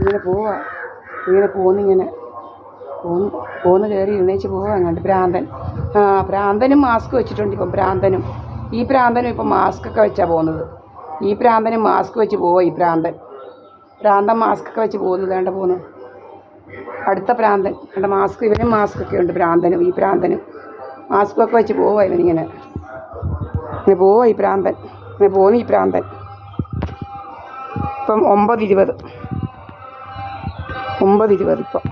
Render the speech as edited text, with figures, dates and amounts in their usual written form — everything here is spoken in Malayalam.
ഇങ്ങനെ പോവാ, ഇങ്ങനെ പോന്ന് കയറി എഴുന്നേച്ച് പോവാ അങ്ങോട്ട്. ഭ്രാന്തൻ. ഭ്രാന്തനും മാസ്ക് വെച്ചിട്ടുണ്ട് ഇപ്പം. ഭ്രാന്തനും ഇപ്പം മാസ്കൊക്കെ വെച്ചാണ് പോകുന്നത്. ഈ ഭ്രാന്തനും മാസ്ക് വെച്ച് പോവാ. ഈ ഭ്രാന്തൻ മാസ്കൊക്കെ വെച്ച് പോകുന്നത് വേണ്ട പോകുന്നു. അടുത്ത ഭ്രാന്തൻ വേണ്ട മാസ്ക്, ഇവനും മാസ്കൊക്കെ ഉണ്ട്. ഈ ഭ്രാന്തനും മാസ്കൊക്കെ വെച്ച് പോവാ. ഇങ്ങനെ പോവാ ഈ ഭ്രാന്തൻ. ഇങ്ങനെ പോകുന്നു ഈ ഭ്രാന്തൻ. ഇപ്പം 9:20 ഇപ്പം.